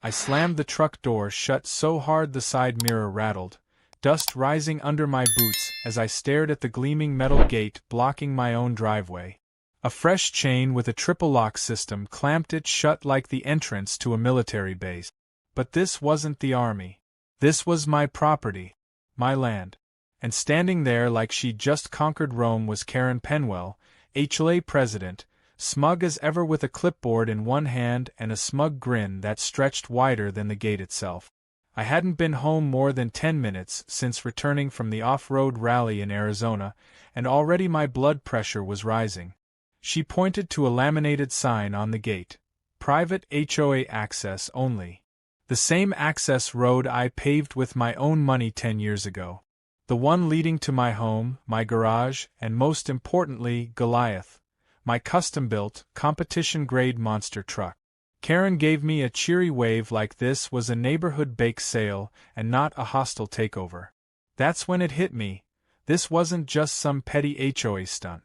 I slammed the truck door shut so hard the side mirror rattled, dust rising under my boots as I stared at the gleaming metal gate blocking my own driveway. A fresh chain with a triple lock system clamped it shut like the entrance to a military base. But this wasn't the army. This was my property. My land. And standing there like she'd just conquered Rome was Karen Penwell, HOA president, smug as ever with a clipboard in one hand and a smug grin that stretched wider than the gate itself. I hadn't been home more than 10 minutes since returning from the off-road rally in Arizona, and already my blood pressure was rising. She pointed to a laminated sign on the gate. Private HOA access only. The same access road I paved with my own money 10 years ago. The one leading to my home, my garage, and most importantly, Goliath, my custom-built, competition-grade monster truck. Karen gave me a cheery wave like this was a neighborhood bake sale and not a hostile takeover. That's when it hit me. This wasn't just some petty HOA stunt.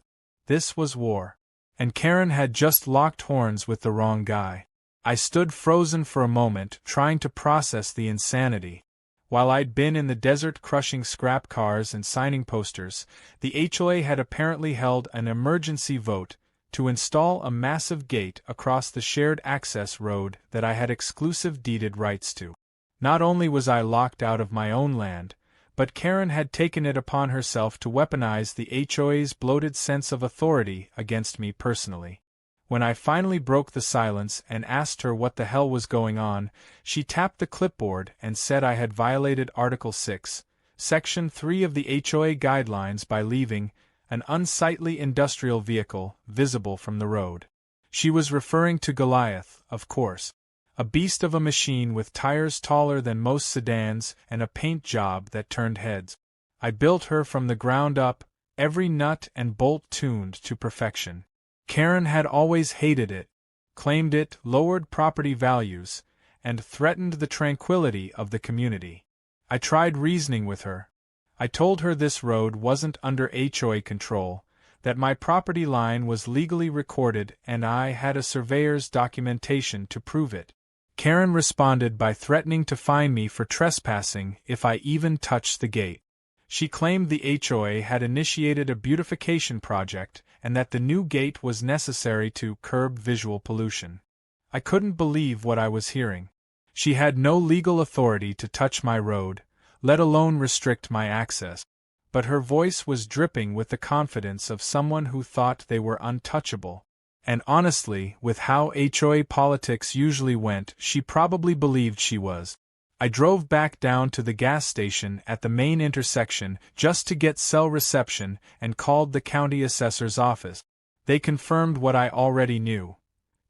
This was war. And Karen had just locked horns with the wrong guy. I stood frozen for a moment, trying to process the insanity. While I'd been in the desert crushing scrap cars and signing posters, the HOA had apparently held an emergency vote to install a massive gate across the shared access road that I had exclusive deeded rights to. Not only was I locked out of my own land, but Karen had taken it upon herself to weaponize the HOA's bloated sense of authority against me personally. When I finally broke the silence and asked her what the hell was going on, she tapped the clipboard and said I had violated Article 6, Section 3 of the HOA guidelines by leaving an unsightly industrial vehicle visible from the road. She was referring to Goliath, of course. A beast of a machine with tires taller than most sedans and a paint job that turned heads. I built her from the ground up, every nut and bolt tuned to perfection. Karen had always hated it, claimed it lowered property values, and threatened the tranquility of the community. I tried reasoning with her. I told her this road wasn't under HOA control, that my property line was legally recorded and I had a surveyor's documentation to prove it. Karen responded by threatening to fine me for trespassing if I even touched the gate. She claimed the HOA had initiated a beautification project and that the new gate was necessary to curb visual pollution. I couldn't believe what I was hearing. She had no legal authority to touch my road, let alone restrict my access. But her voice was dripping with the confidence of someone who thought they were untouchable. And honestly, with how HOA politics usually went, she probably believed she was. I drove back down to the gas station at the main intersection just to get cell reception and called the county assessor's office. They confirmed what I already knew.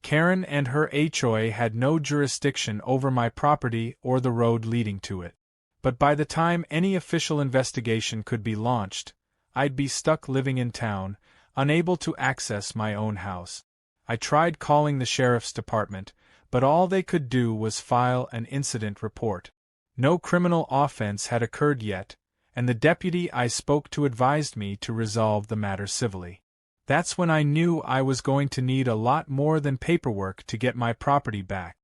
Karen and her HOA had no jurisdiction over my property or the road leading to it. But by the time any official investigation could be launched, I'd be stuck living in town, unable to access my own house. I tried calling the sheriff's department, but all they could do was file an incident report. No criminal offense had occurred yet, and the deputy I spoke to advised me to resolve the matter civilly. That's when I knew I was going to need a lot more than paperwork to get my property back.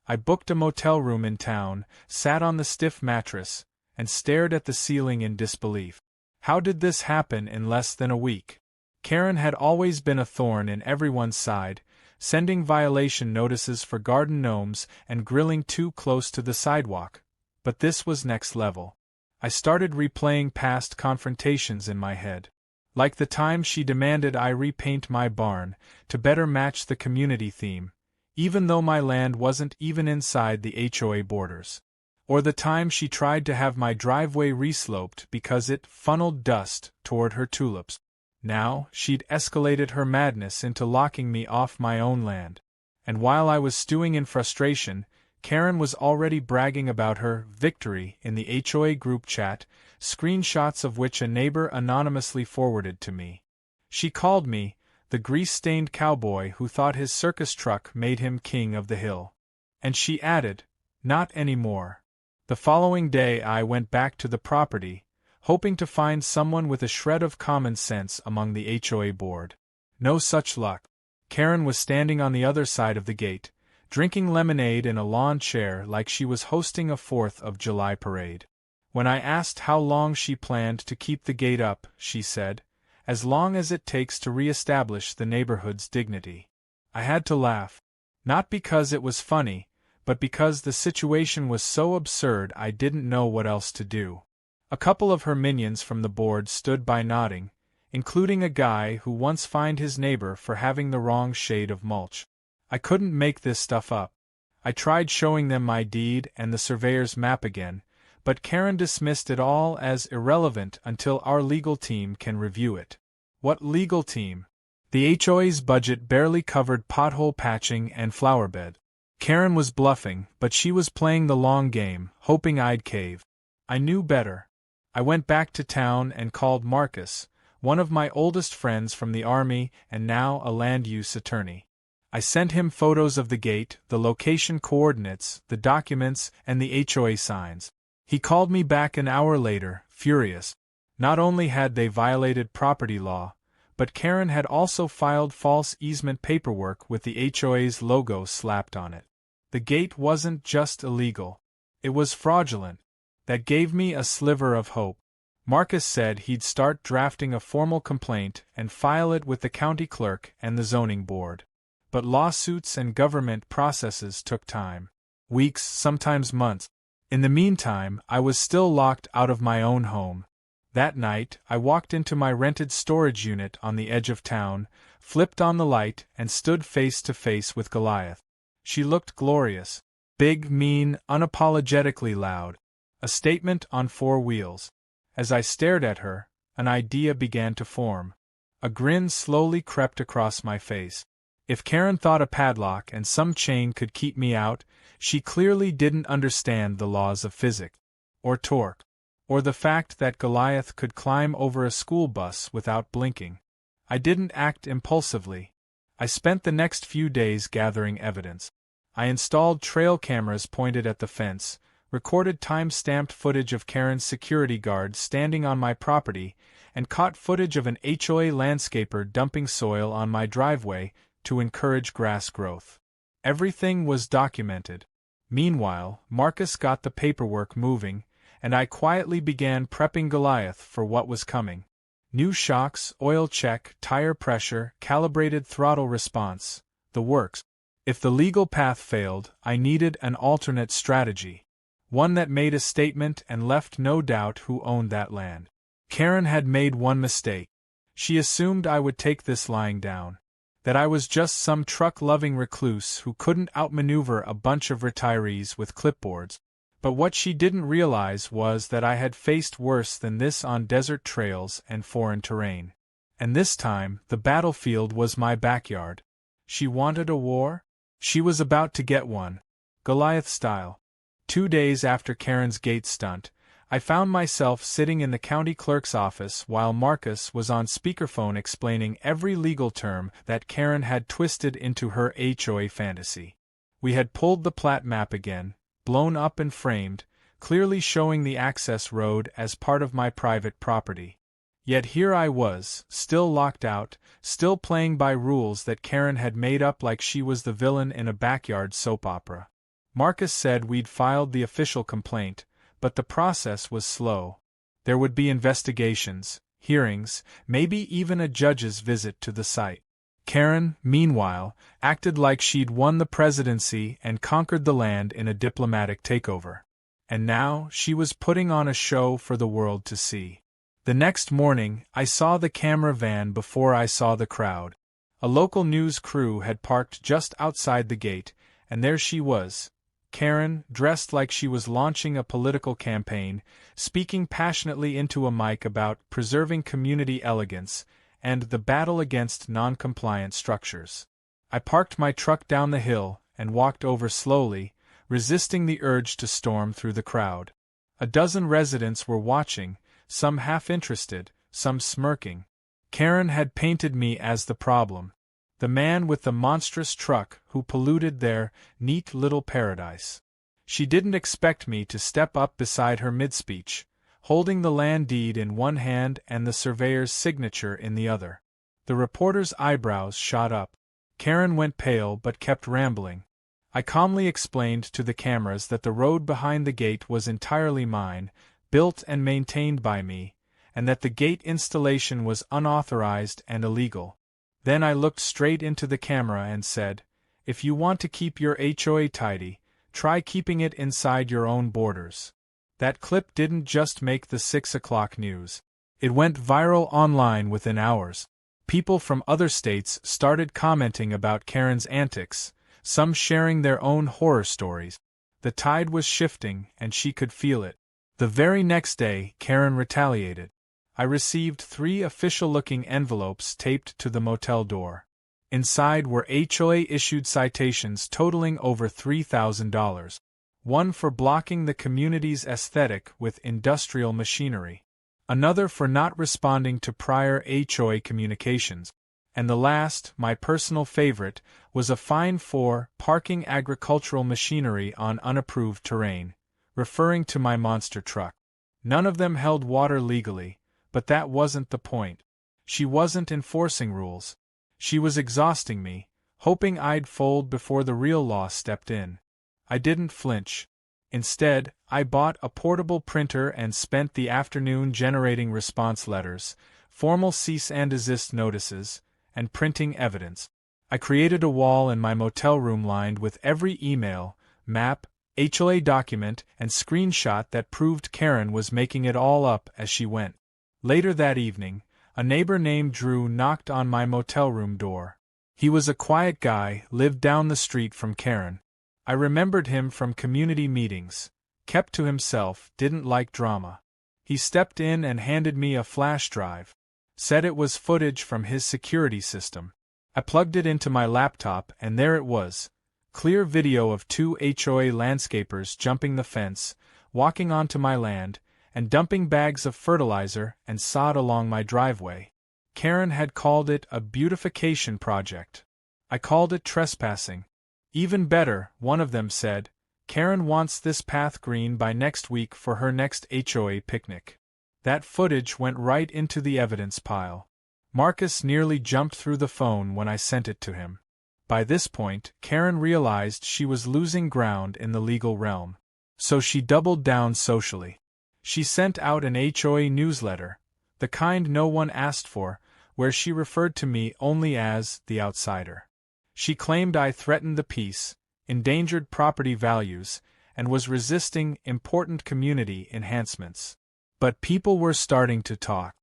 I booked a motel room in town, sat on the stiff mattress, and stared at the ceiling in disbelief. How did this happen in less than a week? Karen had always been a thorn in everyone's side, sending violation notices for garden gnomes and grilling too close to the sidewalk. But this was next level. I started replaying past confrontations in my head. Like the time she demanded I repaint my barn to better match the community theme, even though my land wasn't even inside the HOA borders. Or the time she tried to have my driveway resloped because it funneled dust toward her tulips. Now, she'd escalated her madness into locking me off my own land. And while I was stewing in frustration, Karen was already bragging about her victory in the HOA group chat, screenshots of which a neighbor anonymously forwarded to me. She called me the grease-stained cowboy who thought his circus truck made him king of the hill. And she added, "Not anymore." The following day I went back to the property, hoping to find someone with a shred of common sense among the HOA board. No such luck. Karen was standing on the other side of the gate, drinking lemonade in a lawn chair like she was hosting a 4th of July parade. When I asked how long she planned to keep the gate up, she said, "As long as it takes to re-establish the neighborhood's dignity." I had to laugh. Not because it was funny, but because the situation was so absurd I didn't know what else to do. A couple of her minions from the board stood by nodding, including a guy who once fined his neighbor for having the wrong shade of mulch. I couldn't make this stuff up. I tried showing them my deed and the surveyor's map again, but Karen dismissed it all as irrelevant until our legal team can review it. What legal team? The HOA's budget barely covered pothole patching and flowerbed. Karen was bluffing, but she was playing the long game, hoping I'd cave. I knew better. I went back to town and called Marcus, one of my oldest friends from the army and now a land use attorney. I sent him photos of the gate, the location coordinates, the documents, and the HOA signs. He called me back an hour later, furious. Not only had they violated property law, but Karen had also filed false easement paperwork with the HOA's logo slapped on it. The gate wasn't just illegal. It was fraudulent. That gave me a sliver of hope. Marcus said he'd start drafting a formal complaint and file it with the county clerk and the zoning board. But lawsuits and government processes took time. Weeks, sometimes months. In the meantime, I was still locked out of my own home. That night, I walked into my rented storage unit on the edge of town, flipped on the light, and stood face to face with Goliath. She looked glorious. Big, mean, unapologetically loud. A statement on 4 wheels. As I stared at her, an idea began to form. A grin slowly crept across my face. If Karen thought a padlock and some chain could keep me out, she clearly didn't understand the laws of physics, or torque, or the fact that Goliath could climb over a school bus without blinking. I didn't act impulsively. I spent the next few days gathering evidence. I installed trail cameras pointed at the fence, recorded time-stamped footage of Karen's security guard standing on my property, and caught footage of an HOA landscaper dumping soil on my driveway to encourage grass growth. Everything was documented. Meanwhile, Marcus got the paperwork moving, and I quietly began prepping Goliath for what was coming. New shocks, oil check, tire pressure, calibrated throttle response, the works. If the legal path failed, I needed an alternate strategy. One that made a statement and left no doubt who owned that land. Karen had made one mistake. She assumed I would take this lying down. That I was just some truck-loving recluse who couldn't outmaneuver a bunch of retirees with clipboards. But what she didn't realize was that I had faced worse than this on desert trails and foreign terrain. And this time, the battlefield was my backyard. She wanted a war? She was about to get one. Goliath style. 2 days after Karen's gate stunt, I found myself sitting in the county clerk's office while Marcus was on speakerphone explaining every legal term that Karen had twisted into her HOA fantasy. We had pulled the plat map again, blown up and framed, clearly showing the access road as part of my private property. Yet here I was, still locked out, still playing by rules that Karen had made up like she was the villain in a backyard soap opera. Marcus said we'd filed the official complaint, but the process was slow. There would be investigations, hearings, maybe even a judge's visit to the site. Karen, meanwhile, acted like she'd won the presidency and conquered the land in a diplomatic takeover. And now she was putting on a show for the world to see. The next morning, I saw the camera van before I saw the crowd. A local news crew had parked just outside the gate, and there she was, Karen, dressed like she was launching a political campaign, speaking passionately into a mic about preserving community elegance and the battle against non-compliant structures. I parked my truck down the hill and walked over slowly, resisting the urge to storm through the crowd. A dozen residents were watching, some half-interested, some smirking. Karen had painted me as the problem. The man with the monstrous truck who polluted their neat little paradise. She didn't expect me to step up beside her mid-speech, holding the land deed in one hand and the surveyor's signature in the other. The reporter's eyebrows shot up. Karen went pale but kept rambling. I calmly explained to the cameras that the road behind the gate was entirely mine, built and maintained by me, and that the gate installation was unauthorized and illegal. Then I looked straight into the camera and said, "If you want to keep your HOA tidy, try keeping it inside your own borders." That clip didn't just make the 6 o'clock news. It went viral online within hours. People from other states started commenting about Karen's antics, some sharing their own horror stories. The tide was shifting, and she could feel it. The very next day, Karen retaliated. I received 3 official-looking envelopes taped to the motel door. Inside were HOA-issued citations totaling over $3,000. One for blocking the community's aesthetic with industrial machinery. Another for not responding to prior HOA communications. And the last, my personal favorite, was a fine for parking agricultural machinery on unapproved terrain, referring to my monster truck. None of them held water legally, but that wasn't the point. She wasn't enforcing rules. She was exhausting me, hoping I'd fold before the real law stepped in. I didn't flinch. Instead, I bought a portable printer and spent the afternoon generating response letters, formal cease and desist notices, and printing evidence. I created a wall in my motel room lined with every email, map, HOA document, and screenshot that proved Karen was making it all up as she went. Later that evening, a neighbor named Drew knocked on my motel room door. He was a quiet guy, lived down the street from Karen. I remembered him from community meetings, kept to himself, didn't like drama. He stepped in and handed me a flash drive. Said it was footage from his security system. I plugged it into my laptop and there it was. Clear video of 2 HOA landscapers jumping the fence, walking onto my land, and dumping bags of fertilizer and sod along my driveway. Karen had called it a beautification project. I called it trespassing. Even better, one of them said, Karen wants this path green by next week for her next HOA picnic. That footage went right into the evidence pile. Marcus nearly jumped through the phone when I sent it to him. By this point, Karen realized she was losing ground in the legal realm. So she doubled down socially. She sent out an HOA newsletter, the kind no one asked for, where she referred to me only as the outsider. She claimed I threatened the peace, endangered property values, and was resisting important community enhancements. But people were starting to talk,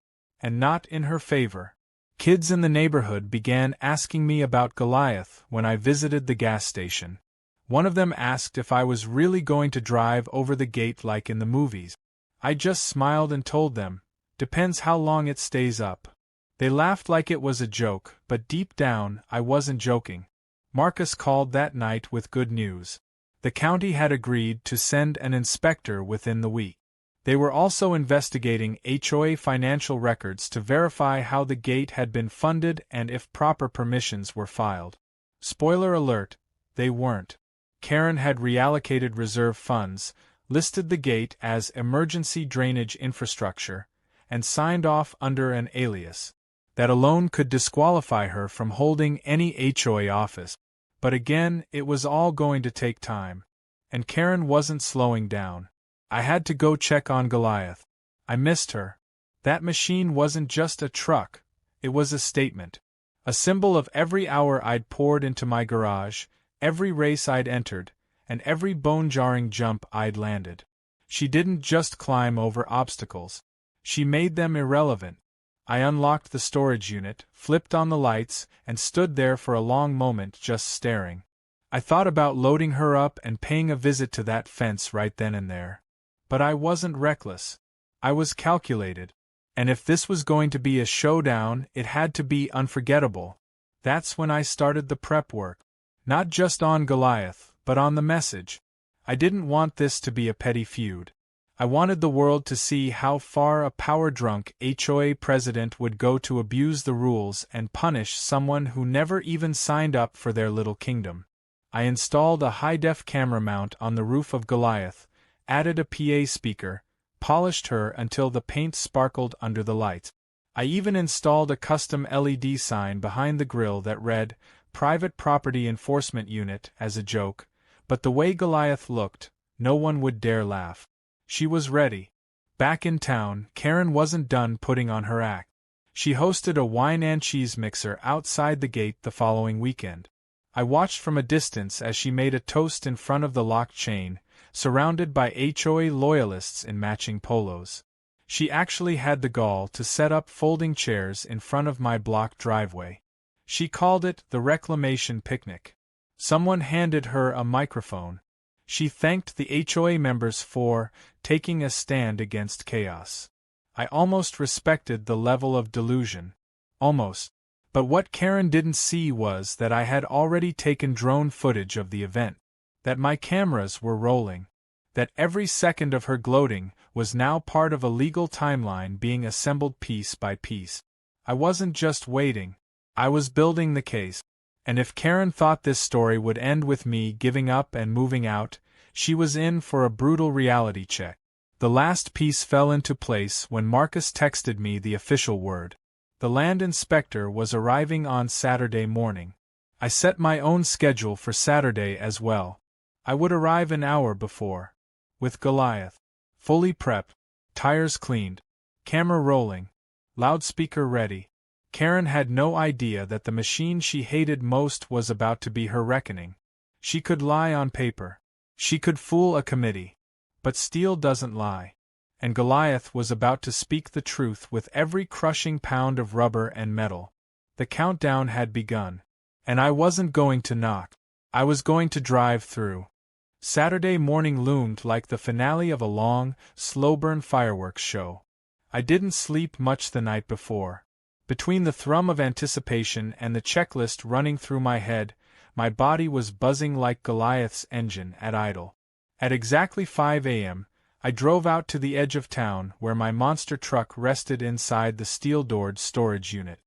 and not in her favor. Kids in the neighborhood began asking me about Goliath when I visited the gas station. One of them asked if I was really going to drive over the gate like in the movies. I just smiled and told them, "Depends how long it stays up." They laughed like it was a joke, but deep down, I wasn't joking. Marcus called that night with good news. The county had agreed to send an inspector within the week. They were also investigating HOA financial records to verify how the gate had been funded and if proper permissions were filed. Spoiler alert, they weren't. Karen had reallocated reserve funds, listed the gate as emergency drainage infrastructure, and signed off under an alias. That alone could disqualify her from holding any HOA office. But again, it was all going to take time. And Karen wasn't slowing down. I had to go check on Goliath. I missed her. That machine wasn't just a truck, it was a statement. A symbol of every hour I'd poured into my garage, every race I'd entered, and every bone-jarring jump I'd landed. She didn't just climb over obstacles. She made them irrelevant. I unlocked the storage unit, flipped on the lights, and stood there for a long moment just staring. I thought about loading her up and paying a visit to that fence right then and there. But I wasn't reckless. I was calculated. And if this was going to be a showdown, it had to be unforgettable. That's when I started the prep work. Not just on Goliath, but on the message. I didn't want this to be a petty feud. I wanted the world to see how far a power-drunk HOA president would go to abuse the rules and punish someone who never even signed up for their little kingdom. I installed a high-def camera mount on the roof of Goliath, added a PA speaker, polished her until the paint sparkled under the lights. I even installed a custom LED sign behind the grill that read, "Private Property Enforcement Unit," as a joke, But the way Goliath looked, no one would dare laugh. She was ready. Back in town, Karen wasn't done putting on her act. She hosted a wine and cheese mixer outside the gate the following weekend. I watched from a distance as she made a toast in front of the locked chain, surrounded by HOA loyalists in matching polos. She actually had the gall to set up folding chairs in front of my block driveway. She called it the reclamation picnic. Someone handed her a microphone. She thanked the HOA members for taking a stand against chaos. I almost respected the level of delusion. Almost. But what Karen didn't see was that I had already taken drone footage of the event, that my cameras were rolling, that every second of her gloating was now part of a legal timeline being assembled piece by piece. I wasn't just waiting, I was building the case. And if Karen thought this story would end with me giving up and moving out, she was in for a brutal reality check. The last piece fell into place when Marcus texted me the official word. The land inspector was arriving on Saturday morning. I set my own schedule for Saturday as well. I would arrive an hour before. With Goliath. Fully prepped. Tires cleaned. Camera rolling. Loudspeaker ready. Karen had no idea that the machine she hated most was about to be her reckoning. She could lie on paper. She could fool a committee. But steel doesn't lie. And Goliath was about to speak the truth with every crushing pound of rubber and metal. The countdown had begun. And I wasn't going to knock. I was going to drive through. Saturday morning loomed like the finale of a long, slow-burn fireworks show. I didn't sleep much the night before. Between the thrum of anticipation and the checklist running through my head, my body was buzzing like Goliath's engine at idle. At exactly 5 a.m., I drove out to the edge of town where my monster truck rested inside the steel-doored storage unit.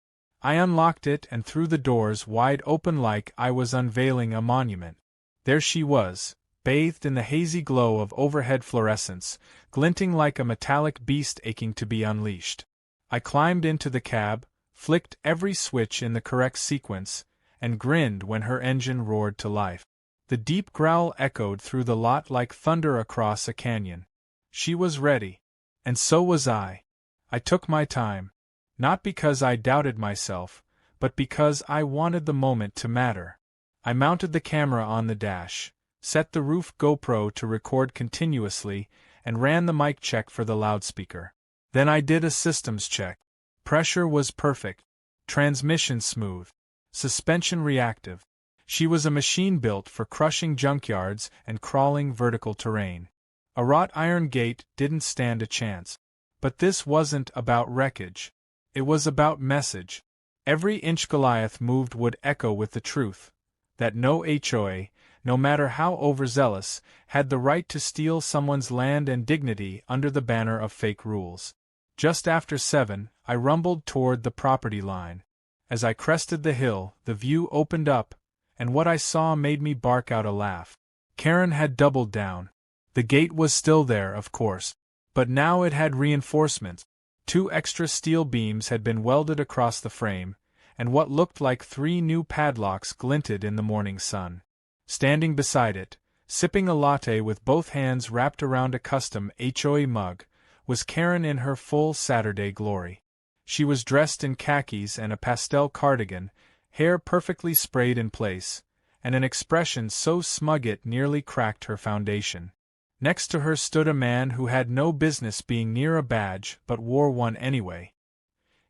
I unlocked it and threw the doors wide open like I was unveiling a monument. There she was, bathed in the hazy glow of overhead fluorescence, glinting like a metallic beast aching to be unleashed. I climbed into the cab, flicked every switch in the correct sequence, and grinned when her engine roared to life. The deep growl echoed through the lot like thunder across a canyon. She was ready. And so was I. I took my time. Not because I doubted myself, but because I wanted the moment to matter. I mounted the camera on the dash, set the roof GoPro to record continuously, and ran the mic check for the loudspeaker. Then I did a systems check. Pressure was perfect. Transmission smooth. Suspension reactive. She was a machine built for crushing junkyards and crawling vertical terrain. A wrought iron gate didn't stand a chance. But this wasn't about wreckage. It was about message. Every inch Goliath moved would echo with the truth, that no HOA, no matter how overzealous, had the right to steal someone's land and dignity under the banner of fake rules. Just after 7, I rumbled toward the property line. As I crested the hill, the view opened up, and what I saw made me bark out a laugh. Karen had doubled down. The gate was still there, of course, but now it had reinforcements. 2 extra steel beams had been welded across the frame, and what looked like 3 new padlocks glinted in the morning sun. Standing beside it, sipping a latte with both hands wrapped around a custom HOA mug, was Karen in her full Saturday glory. She was dressed in khakis and a pastel cardigan, hair perfectly sprayed in place, and an expression so smug it nearly cracked her foundation. Next to her stood a man who had no business being near a badge but wore one anyway.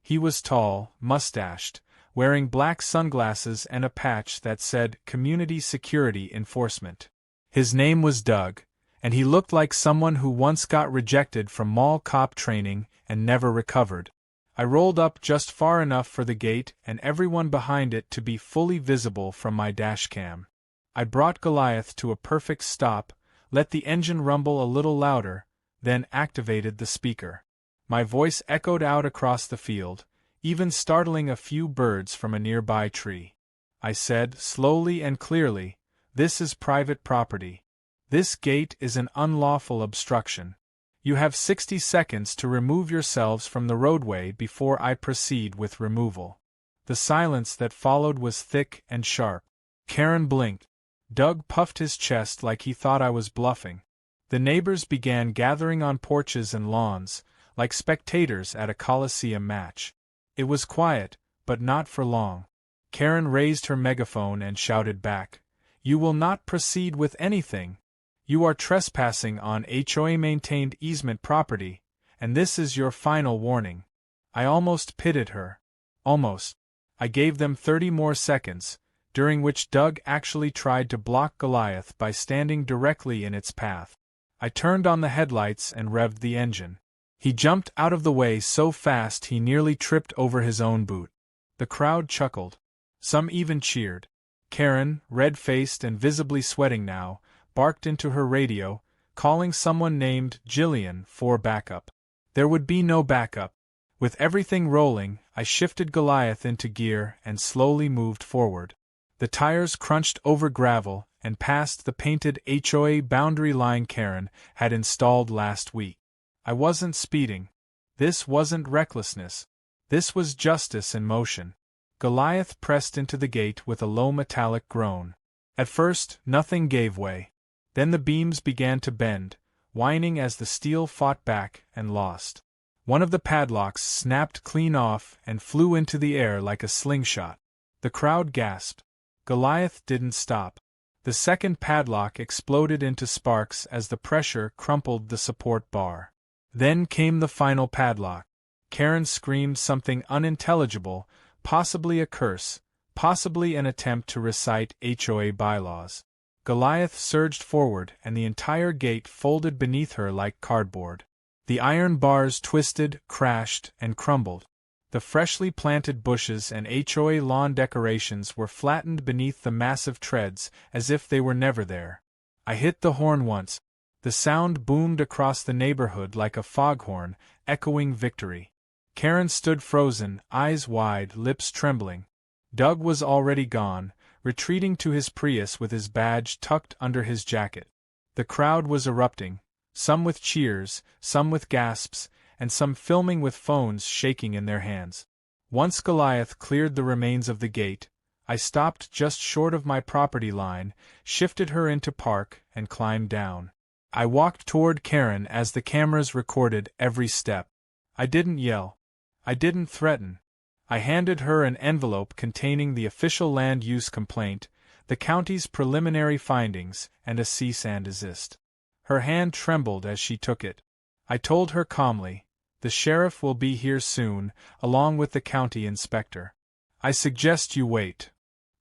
He was tall, mustached, wearing black sunglasses and a patch that said Community Security Enforcement. His name was Doug, and he looked like someone who once got rejected from mall cop training and never recovered. I rolled up just far enough for the gate and everyone behind it to be fully visible from my dashcam. I brought Goliath to a perfect stop, let the engine rumble a little louder, then activated the speaker. My voice echoed out across the field, even startling a few birds from a nearby tree. I said, slowly and clearly, "This is private property. This gate is an unlawful obstruction. You have 60 seconds to remove yourselves from the roadway before I proceed with removal." The silence that followed was thick and sharp. Karen blinked. Doug puffed his chest like he thought I was bluffing. The neighbors began gathering on porches and lawns, like spectators at a Coliseum match. It was quiet, but not for long. Karen raised her megaphone and shouted back, "You will not proceed with anything. You are trespassing on HOA-maintained easement property, and this is your final warning." I almost pitted her. Almost. I gave them 30 more seconds, during which Doug actually tried to block Goliath by standing directly in its path. I turned on the headlights and revved the engine. He jumped out of the way so fast he nearly tripped over his own boot. The crowd chuckled. Some even cheered. Karen, red-faced and visibly sweating now, barked into her radio, calling someone named Jillian for backup. There would be no backup. With everything rolling, I shifted Goliath into gear and slowly moved forward. The tires crunched over gravel and past the painted HOA boundary line Karen had installed last week. I wasn't speeding. This wasn't recklessness. This was justice in motion. Goliath pressed into the gate with a low metallic groan. At first, nothing gave way. Then the beams began to bend, whining as the steel fought back and lost. One of the padlocks snapped clean off and flew into the air like a slingshot. The crowd gasped. Goliath didn't stop. The second padlock exploded into sparks as the pressure crumpled the support bar. Then came the final padlock. Karen screamed something unintelligible, possibly a curse, possibly an attempt to recite HOA bylaws. Goliath surged forward and the entire gate folded beneath her like cardboard. The iron bars twisted, crashed, and crumbled. The freshly planted bushes and HOA lawn decorations were flattened beneath the massive treads as if they were never there. I hit the horn once. The sound boomed across the neighborhood like a foghorn, echoing victory. Karen stood frozen, eyes wide, lips trembling. Doug was already gone, retreating to his Prius with his badge tucked under his jacket. The crowd was erupting, some with cheers, some with gasps, and some filming with phones shaking in their hands. Once Goliath cleared the remains of the gate, I stopped just short of my property line, shifted her into park, and climbed down. I walked toward Karen as the cameras recorded every step. I didn't yell. I didn't threaten. I handed her an envelope containing the official land use complaint, the county's preliminary findings, and a cease and desist. Her hand trembled as she took it. I told her calmly, "The sheriff will be here soon, along with the county inspector. I suggest you wait."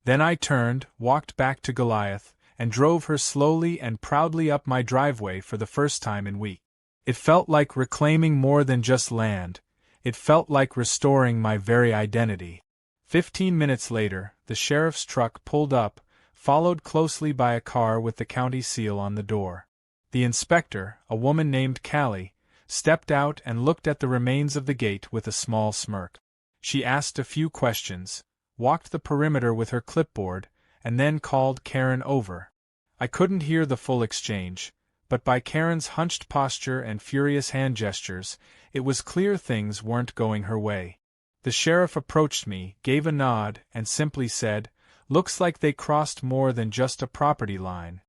Then I turned, walked back to Goliath, and drove her slowly and proudly up my driveway for the first time in weeks. It felt like reclaiming more than just land. It felt like restoring my very identity. 15 minutes later, the sheriff's truck pulled up, followed closely by a car with the county seal on the door. The inspector, a woman named Callie, stepped out and looked at the remains of the gate with a small smirk. She asked a few questions, walked the perimeter with her clipboard, and then called Karen over. I couldn't hear the full exchange, but by Karen's hunched posture and furious hand gestures, it was clear things weren't going her way. The sheriff approached me, gave a nod, and simply said, "Looks like they crossed more than just a property line."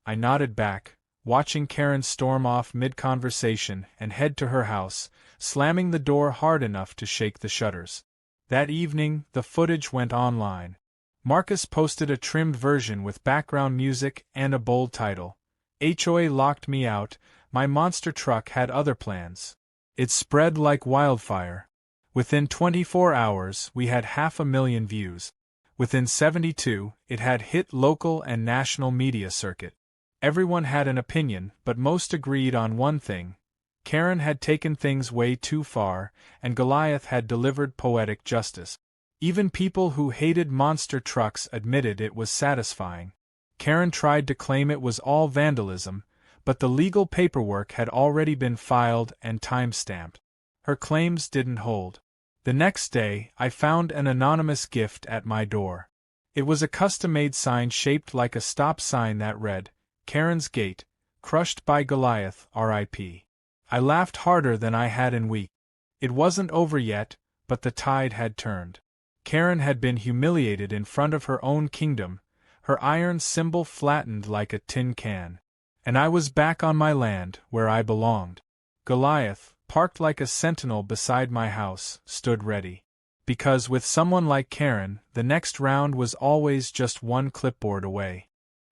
I nodded back, watching Karen storm off mid-conversation and head to her house, slamming the door hard enough to shake the shutters. That evening, the footage went online. Marcus posted a trimmed version with background music and a bold title. HOA locked me out, my monster truck had other plans. It spread like wildfire. Within 24 hours, we had 500,000 views. Within 72, it had hit local and national media circuit. Everyone had an opinion, but most agreed on one thing. Karen had taken things way too far, and Goliath had delivered poetic justice. Even people who hated monster trucks admitted it was satisfying. Karen tried to claim it was all vandalism, but the legal paperwork had already been filed and time-stamped. Her claims didn't hold. The next day, I found an anonymous gift at my door. It was a custom-made sign shaped like a stop sign that read, "Karen's Gate, crushed by Goliath, R.I.P." I laughed harder than I had in weeks. It wasn't over yet, but the tide had turned. Karen had been humiliated in front of her own kingdom, her iron symbol flattened like a tin can. And I was back on my land, where I belonged. Goliath, parked like a sentinel beside my house, stood ready. Because with someone like Karen, the next round was always just one clipboard away.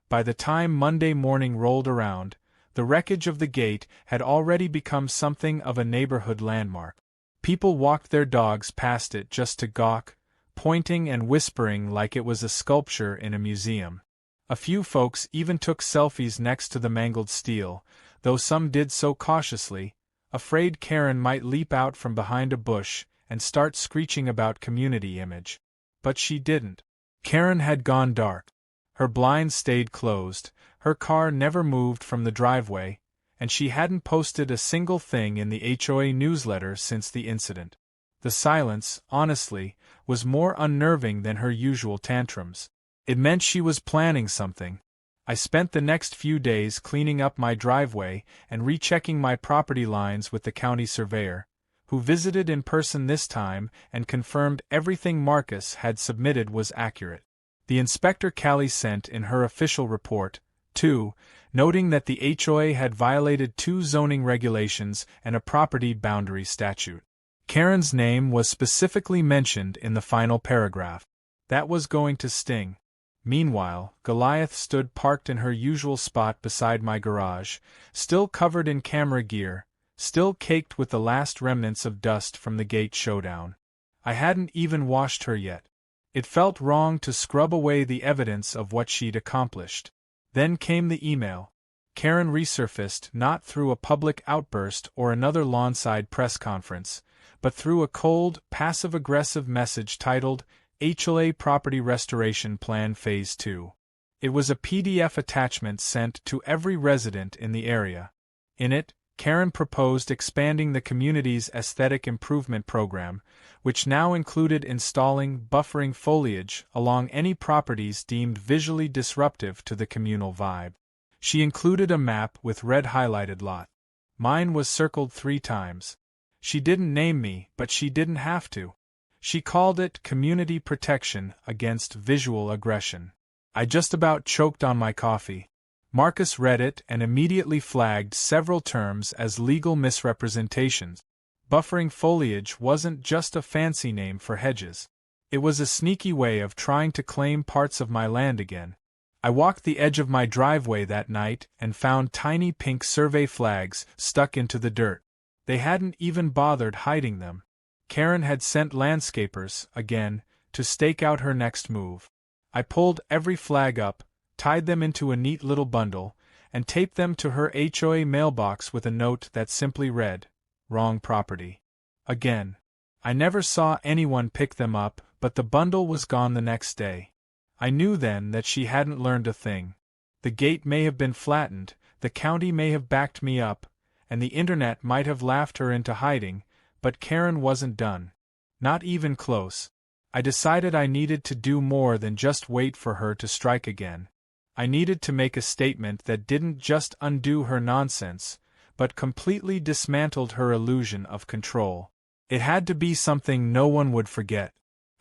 By the time Monday morning rolled around, the wreckage of the gate had already become something of a neighborhood landmark. People walked their dogs past it just to gawk, pointing and whispering like it was a sculpture in a museum. A few folks even took selfies next to the mangled steel, though some did so cautiously, afraid Karen might leap out from behind a bush and start screeching about community image. But she didn't. Karen had gone dark. Her blinds stayed closed, her car never moved from the driveway, and she hadn't posted a single thing in the HOA newsletter since the incident. The silence, honestly, was more unnerving than her usual tantrums. It meant she was planning something. I spent the next few days cleaning up my driveway and rechecking my property lines with the county surveyor, who visited in person this time and confirmed everything Marcus had submitted was accurate. The inspector Callie sent in her official report, too, noting that the HOA had violated 2 zoning regulations and a property boundary statute. Karen's name was specifically mentioned in the final paragraph. That was going to sting. Meanwhile, Goliath stood parked in her usual spot beside my garage, still covered in camera gear, still caked with the last remnants of dust from the gate showdown. I hadn't even washed her yet. It felt wrong to scrub away the evidence of what she'd accomplished. Then came the email. Karen resurfaced not through a public outburst or another lawnside press conference, but through a cold, passive-aggressive message titled, HOA Property Restoration Plan Phase 2. It was a PDF attachment sent to every resident in the area. In it, Karen proposed expanding the community's aesthetic improvement program, which now included installing buffering foliage along any properties deemed visually disruptive to the communal vibe. She included a map with red highlighted lot. Mine was circled 3 times. She didn't name me, but she didn't have to. She called it Community Protection Against Visual Aggression. I just about choked on my coffee. Marcus read it and immediately flagged several terms as legal misrepresentations. Buffering foliage wasn't just a fancy name for hedges. It was a sneaky way of trying to claim parts of my land again. I walked the edge of my driveway that night and found tiny pink survey flags stuck into the dirt. They hadn't even bothered hiding them. Karen had sent landscapers, again, to stake out her next move. I pulled every flag up, tied them into a neat little bundle, and taped them to her HOA mailbox with a note that simply read, "Wrong property." Again. I never saw anyone pick them up, but the bundle was gone the next day. I knew then that she hadn't learned a thing. The gate may have been flattened, the county may have backed me up, and the internet might have laughed her into hiding, but Karen wasn't done. Not even close. I decided I needed to do more than just wait for her to strike again. I needed to make a statement that didn't just undo her nonsense, but completely dismantled her illusion of control. It had to be something no one would forget.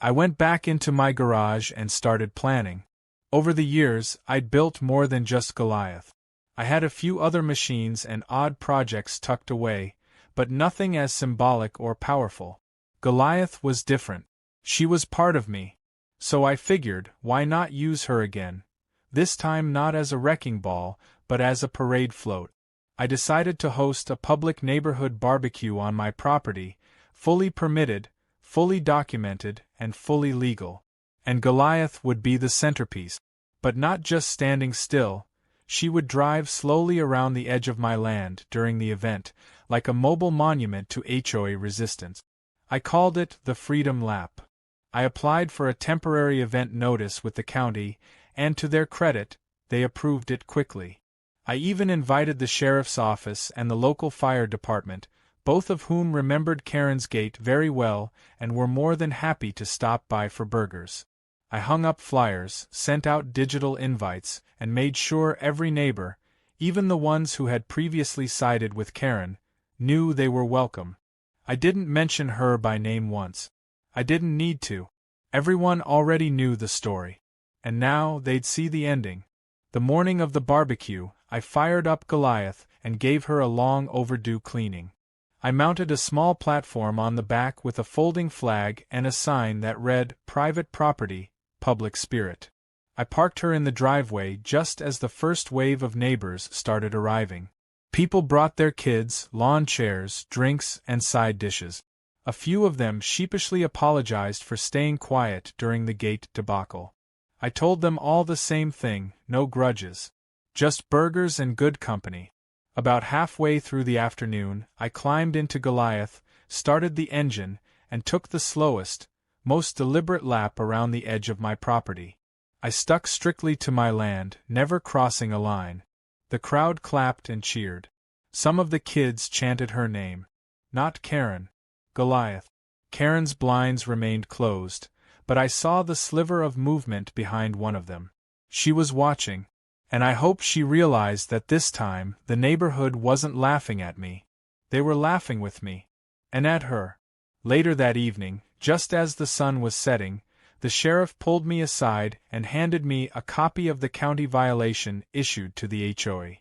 I went back into my garage and started planning. Over the years, I'd built more than just Goliath. I had a few other machines and odd projects tucked away, but nothing as symbolic or powerful. Goliath was different. She was part of me. So I figured, why not use her again? This time not as a wrecking ball, but as a parade float. I decided to host a public neighborhood barbecue on my property, fully permitted, fully documented, and fully legal. And Goliath would be the centerpiece. But not just standing still. She would drive slowly around the edge of my land during the event, like a mobile monument to HOA resistance. I called it the Freedom Lap. I applied for a temporary event notice with the county, and to their credit, they approved it quickly. I even invited the sheriff's office and the local fire department, both of whom remembered Karen's gate very well and were more than happy to stop by for burgers. I hung up flyers, sent out digital invites, and made sure every neighbor, even the ones who had previously sided with Karen, knew they were welcome. I didn't mention her by name once. I didn't need to. Everyone already knew the story. And now they'd see the ending. The morning of the barbecue, I fired up Goliath and gave her a long overdue cleaning. I mounted a small platform on the back with a folding flag and a sign that read, "Private Property, Public Spirit." I parked her in the driveway just as the first wave of neighbors started arriving. People brought their kids, lawn chairs, drinks, and side dishes. A few of them sheepishly apologized for staying quiet during the gate debacle. I told them all the same thing, no grudges. Just burgers and good company. About halfway through the afternoon, I climbed into Goliath, started the engine, and took the slowest, most deliberate lap around the edge of my property. I stuck strictly to my land, never crossing a line. The crowd clapped and cheered. Some of the kids chanted her name. Not Karen. Goliath. Karen's blinds remained closed, but I saw the sliver of movement behind one of them. She was watching, and I hoped she realized that this time the neighborhood wasn't laughing at me. They were laughing with me. And at her. Later that evening, just as the sun was setting, the sheriff pulled me aside and handed me a copy of the county violation issued to the HOA.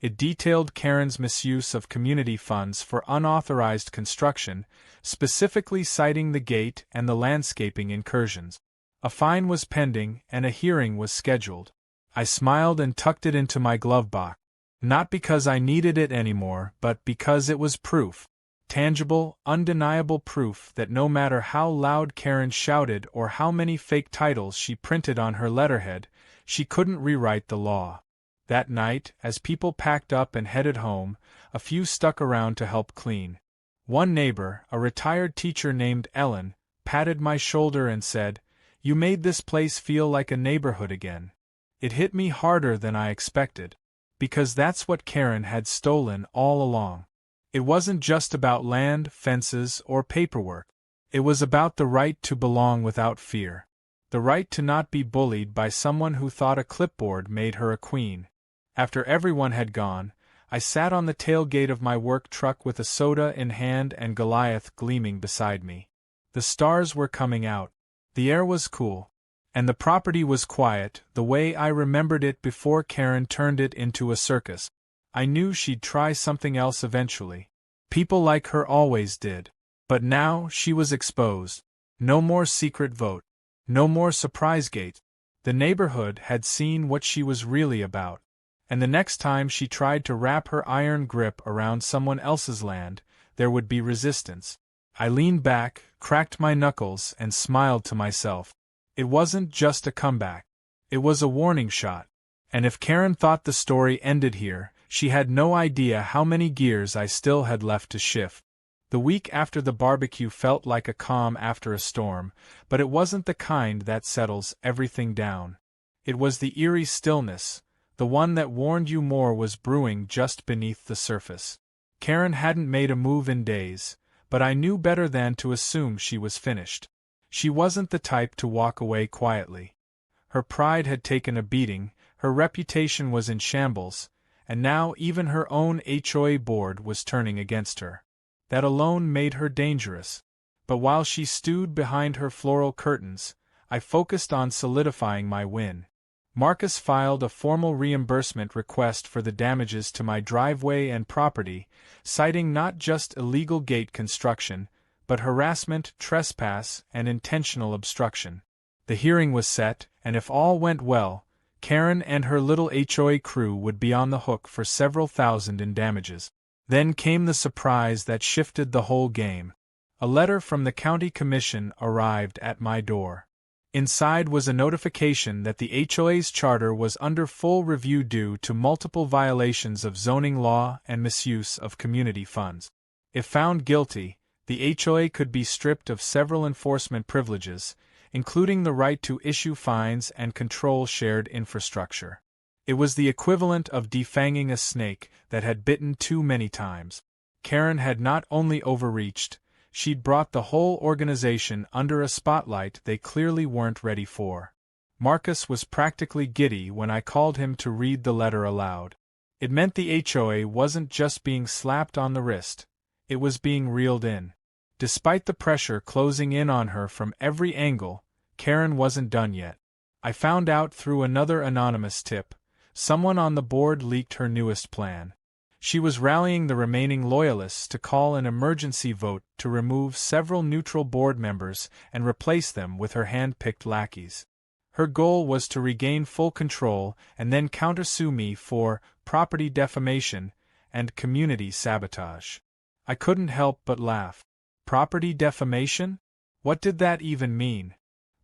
It detailed Karen's misuse of community funds for unauthorized construction, specifically citing the gate and the landscaping incursions. A fine was pending and a hearing was scheduled. I smiled and tucked it into my glove box. Not because I needed it anymore, but because it was proof. Tangible, undeniable proof that no matter how loud Karen shouted or how many fake titles she printed on her letterhead, she couldn't rewrite the law. That night, as people packed up and headed home, a few stuck around to help clean. One neighbor, a retired teacher named Ellen, patted my shoulder and said, "You made this place feel like a neighborhood again." It hit me harder than I expected. Because that's what Karen had stolen all along. It wasn't just about land, fences, or paperwork. It was about the right to belong without fear. The right to not be bullied by someone who thought a clipboard made her a queen. After everyone had gone, I sat on the tailgate of my work truck with a soda in hand and Goliath gleaming beside me. The stars were coming out. The air was cool. And the property was quiet, the way I remembered it before Karen turned it into a circus. I knew she'd try something else eventually. People like her always did. But now she was exposed. No more secret vote. No more surprise gate. The neighborhood had seen what she was really about. And the next time she tried to wrap her iron grip around someone else's land, there would be resistance. I leaned back, cracked my knuckles, and smiled to myself. It wasn't just a comeback. It was a warning shot. And if Karen thought the story ended here, she had no idea how many gears I still had left to shift. The week after the barbecue felt like a calm after a storm, but it wasn't the kind that settles everything down. It was the eerie stillness, the one that warned you more was brewing just beneath the surface. Karen hadn't made a move in days, but I knew better than to assume she was finished. She wasn't the type to walk away quietly. Her pride had taken a beating, her reputation was in shambles, and now even her own HOA board was turning against her. That alone made her dangerous. But while she stewed behind her floral curtains, I focused on solidifying my win. Marcus filed a formal reimbursement request for the damages to my driveway and property, citing not just illegal gate construction, but harassment, trespass, and intentional obstruction. The hearing was set, and if all went well, Karen and her little HOA crew would be on the hook for several thousand in damages. Then came the surprise that shifted the whole game. A letter from the county commission arrived at my door. Inside was a notification that the HOA's charter was under full review due to multiple violations of zoning law and misuse of community funds. If found guilty, the HOA could be stripped of several enforcement privileges, including the right to issue fines and control shared infrastructure. It was the equivalent of defanging a snake that had bitten too many times. Karen had not only overreached, she'd brought the whole organization under a spotlight they clearly weren't ready for. Marcus was practically giddy when I called him to read the letter aloud. It meant the HOA wasn't just being slapped on the wrist, it was being reeled in. Despite the pressure closing in on her from every angle, Karen wasn't done yet. I found out through another anonymous tip. Someone on the board leaked her newest plan. She was rallying the remaining loyalists to call an emergency vote to remove several neutral board members and replace them with her hand-picked lackeys. Her goal was to regain full control and then countersue me for property defamation and community sabotage. I couldn't help but laugh. Property defamation? What did that even mean?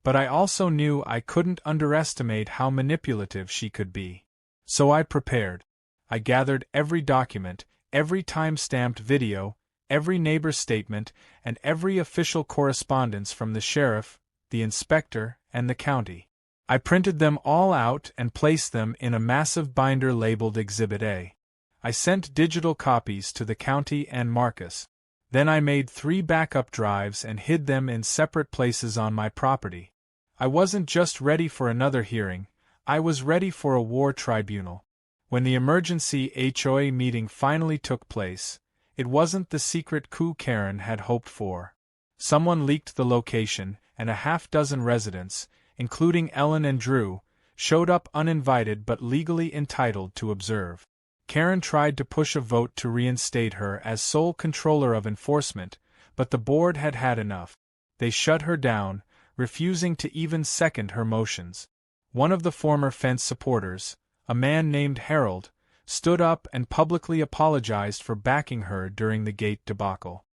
But I also knew I couldn't underestimate how manipulative she could be. So I prepared. I gathered every document, every time-stamped video, every neighbor statement, and every official correspondence from the sheriff, the inspector, and the county. I printed them all out and placed them in a massive binder labeled Exhibit A. I sent digital copies to the county and Marcus. Then I made 3 backup drives and hid them in separate places on my property. I wasn't just ready for another hearing, I was ready for a war tribunal. When the emergency HOA meeting finally took place, it wasn't the secret coup Karen had hoped for. Someone leaked the location, and a half-dozen residents, including Ellen and Drew, showed up uninvited but legally entitled to observe. Karen tried to push a vote to reinstate her as sole controller of enforcement, but the board had had enough. They shut her down, refusing to even second her motions. One of the former fence supporters, a man named Harold, stood up and publicly apologized for backing her during the gate debacle.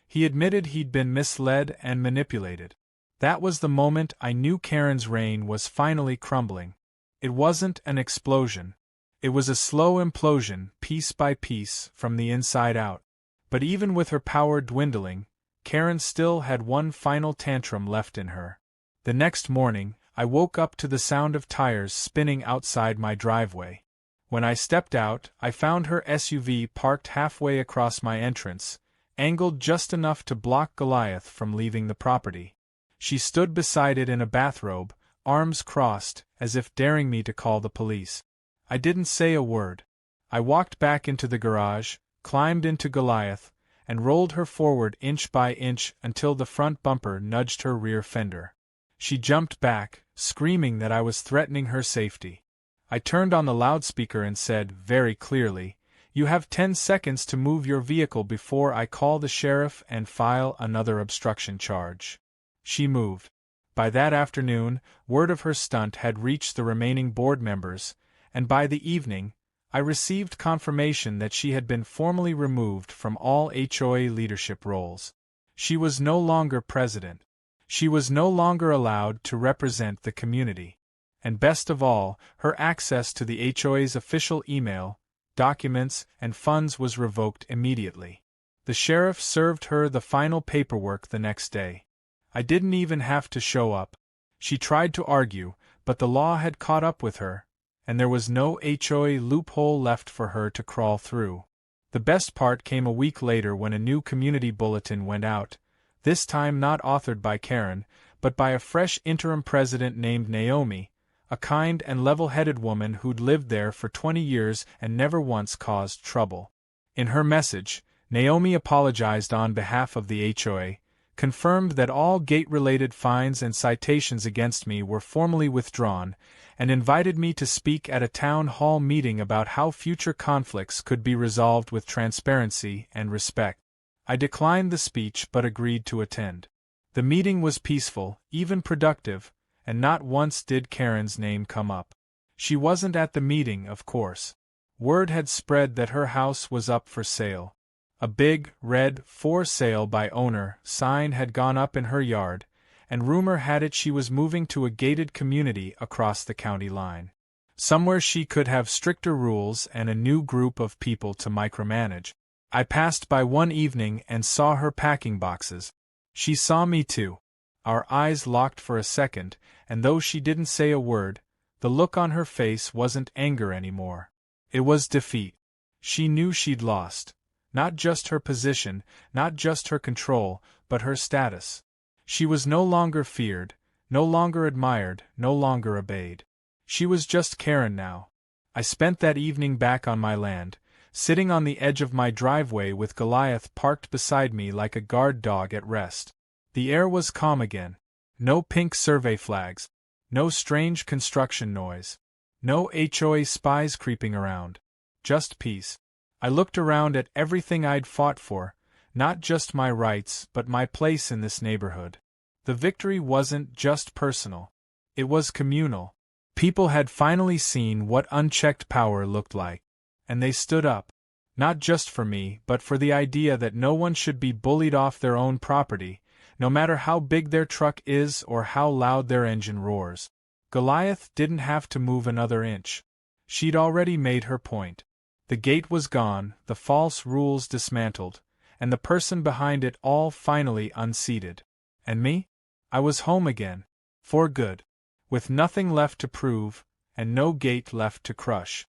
He admitted he'd been misled and manipulated. That was the moment I knew Karen's reign was finally crumbling. It wasn't an explosion. It was a slow implosion, piece by piece, from the inside out. But even with her power dwindling, Karen still had one final tantrum left in her. The next morning, I woke up to the sound of tires spinning outside my driveway. When I stepped out, I found her SUV parked halfway across my entrance, angled just enough to block Goliath from leaving the property. She stood beside it in a bathrobe, arms crossed, as if daring me to call the police. I didn't say a word. I walked back into the garage, climbed into Goliath, and rolled her forward inch by inch until the front bumper nudged her rear fender. She jumped back, screaming that I was threatening her safety. I turned on the loudspeaker and said, very clearly, "You have 10 seconds to move your vehicle before I call the sheriff and file another obstruction charge." She moved. By that afternoon, word of her stunt had reached the remaining board members, and by the evening, I received confirmation that she had been formally removed from all HOA leadership roles. She was no longer president. She was no longer allowed to represent the community. And best of all, her access to the HOA's official email, documents, and funds was revoked immediately. The sheriff served her the final paperwork the next day. I didn't even have to show up. She tried to argue, but the law had caught up with her, and there was no HOA loophole left for her to crawl through. The best part came a week later when a new community bulletin went out, this time not authored by Karen, but by a fresh interim president named Naomi, a kind and level-headed woman who'd lived there for 20 years and never once caused trouble. In her message, Naomi apologized on behalf of the HOA, confirmed that all gate-related fines and citations against me were formally withdrawn, and invited me to speak at a town hall meeting about how future conflicts could be resolved with transparency and respect. I declined the speech but agreed to attend. The meeting was peaceful, even productive, and not once did Karen's name come up. She wasn't at the meeting, of course. Word had spread that her house was up for sale. A big, red, "For Sale by Owner" sign had gone up in her yard, and rumor had it she was moving to a gated community across the county line. Somewhere she could have stricter rules and a new group of people to micromanage. I passed by one evening and saw her packing boxes. She saw me too. Our eyes locked for a second, and though she didn't say a word, the look on her face wasn't anger anymore. It was defeat. She knew she'd lost. Not just her position, not just her control, but her status. She was no longer feared, no longer admired, no longer obeyed. She was just Karen now. I spent that evening back on my land, sitting on the edge of my driveway with Goliath parked beside me like a guard dog at rest. The air was calm again. No pink survey flags. No strange construction noise. No HOA spies creeping around. Just peace. I looked around at everything I'd fought for, not just my rights but my place in this neighborhood. The victory wasn't just personal. It was communal. People had finally seen what unchecked power looked like. And they stood up. Not just for me, but for the idea that no one should be bullied off their own property, no matter how big their truck is or how loud their engine roars. Goliath didn't have to move another inch. She'd already made her point. The gate was gone, the false rules dismantled, and the person behind it all finally unseated. And me? I was home again. For good. With nothing left to prove, and no gate left to crush.